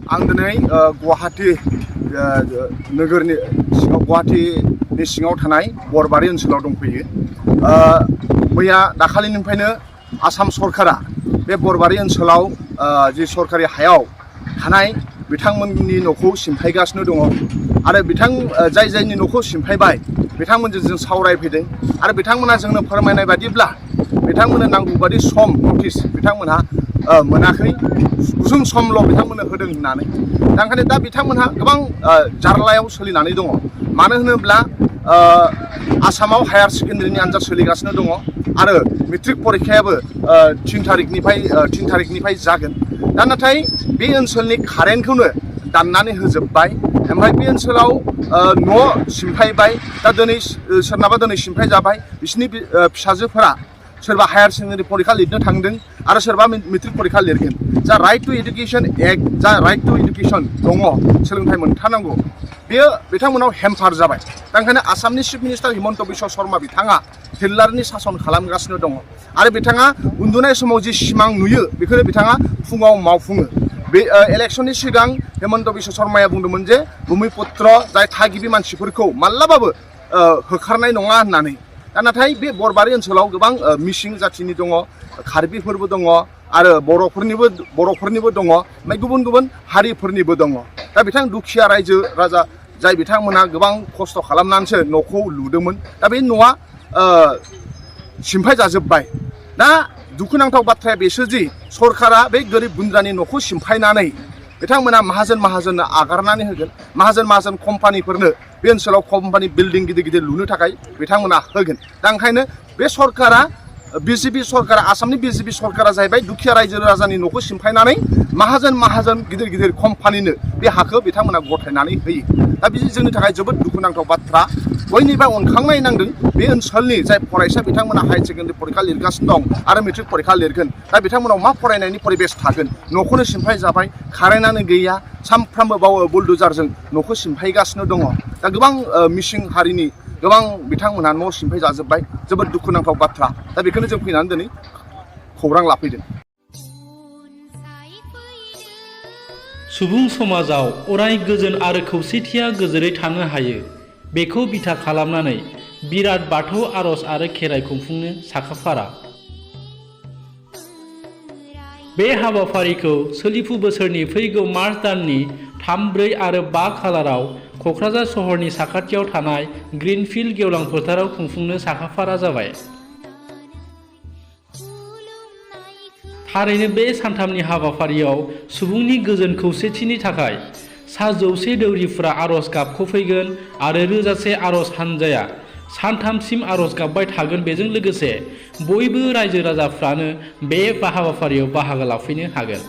आं दिनै गुवाहाटी नोगोरनि सिङाव गुवाहाटीनि सिङाव थानाय बरबारि ओनसोलाव दंफैयो। मैया दाखालिनिफ्रायनो आसाम सरकारा बे बरबारि ओनसोलाव जि सरकारि हायाव थानाय बिथांमोननि न'खौ सिमफायगासिनो दङ आरो जायनि न'खौ सिमफायबाय बिथांमोनजों जों सावरायफैदों आरो बिथांमोना जोंनो फोरमायनाय बादिब्ला बिथांमोननो नांगौ बादि सम नटिस बिथांमोनहा मोनाखै, गुसुं समल' बिथांमोननो होदों होननानै। दा ओंखायनो दा बिथांमोनहा गोबां जारलायाव सोलिनानै दङ। मानो होनोब्ला आसामाव हायार सेकेन्डारिनि आनजाद सोलिगासिनो दङ आरो मेट्रिक परिखायाबो 3 थारिखनिफ्राय जागोन। दा नाथाय बे ओनसोलनि कारेन्टखौनो दाननानै होजोब्बाय। ओमफ्राय बे ओनसोलाव न' सिमफायबाय। दा सोरनाबा दिनै सिमफाय जाबाय। बिसोरनि फिसाजोफोरा सोरबा हायार सेकेन्डारि परिखा लिरनो थांदों आरो सोरबा मेट्रिक परिखा लिरगोन। जा राइट टु एडुकेसन एक्ट, जा राइट टु एडुकेसन दङ, सोलोंथाइ मोनथारनांगौ, बेयो बिथांमोनाव हेम्पार जाबाय। दा ओंखायनो आसामनि चिफ मिनिस्टार हिमन्त बिश्व शर्मा बिथाङा हिटलारनि सासन खालामगासिनो दङ आरो बिथाङा उन्दुनाय समाव जि सिमां नुयो बेखौनो बिथाङा फुङाव मावफुङो। बे इलेक्सननि सिगां हिमन्त बिश्व शर्माया बुंदोंमोन जे भुमिपुत्र जाय थागिबि मानसिफोरखौ माब्लाबाबो होखारनाय नङा होननानै। दा नाथाय बे बरबारि ओनसोलाव गोबां मिसिं जाथिनि दङ, कार्बिफोरबो दङ आरो बर'फोरनिबो दङ, ओमफ्राय गुबुन गुबुन हारिफोरनिबो दङ। दा बिथां दुखिया रायजो राजा जाय बिथांमोना गोबां खस्थ' खालामनानैसो न'खौ लुदोंमोन, दा बे न'आ सिमफाय जाजोब्बाय। दा दुखुनांथाव बाथ्राया बेसो दि सरकारा बे गोरिब गुन्द्रानि न'खौ सिमफायनानै बिथांमोना माहाजोननो आगारनानै होगोन। माहाजोन कम्पानिफोरनो बे ओनसोलाव कम्पानि बिल्डिं गिदिर गिदिर लुनो थाखाय बिथांमोना होगोन। दा ओंखायनो बे सरकारा आसामनि बिजेपि सरकारा जाहैबाय दुखिया रायजो राजानि न'खौ सिमफायनानै माहाजोन गिदिर कम्पानिनो बे हाखौ बिथांमोना गथायनानै होयो। दा बे जोंनि थाखाय जोबोद दुखुनांथाव बाथ्रा। बयनिफ्राय अनखांनाय नांदों बे ओनसोलनि जाय फरायसा बिथांमोना हायार सेकेन्डारि परिखा लिरगासिनो दं आरो मेट्रिक परिखा लिरगोन। दा बिथांमोनाव मा फरायनायनि परिबेस थागोन? न'खौनो सिमफाय जाबाय, कारेन्टआनो गैया, सानफ्रामबो बुलडुजारजों न'खौ सिमफायगासिनो दङ। दा गोबां मिसिं हारिनि गोबां बिथांमोनहा न' सिमफाय जाजोब्बाय। जोबोद दुखुनांथाव बाथ्रा। दा बेखौनो जों फैनानै दिनै खौरां लाफैदों। सुबुं समाजाव अराय गोजोन आरो खौसेथिया गोजोरै थानो हायो, बेखौ बिथा खालामनानै बिराद बाथौ आर'ज आरो खेराइ खुंफुंनो साखाफारा। बे हाबाफारिखौ सोलिफु बोसोरनि फैगौ मार्च दाननि 3, 4 आरो 5 खालाराव क'क्राझार सहरनि साखाथियाव थानाय ग्रिनफिल्ड गेवलां फोथाराव खुंफुंनो साखाफारा जाबाय। थारैनो बे सानथामनि हाबाफारियाव सुबुंनि गोजोन खौसेथिनि थाखाय 100 दौरिफोरा आर'ज गाबख'फैगोन आरो रोजासे आर'ज हानजाया सानथामसिम आर'ज गाबबाय थागोन। बेजों लोगोसे बयबो रायजो राजाफ्रानो बे हाबाफारियाव बाहागो लाफैनो हागोन।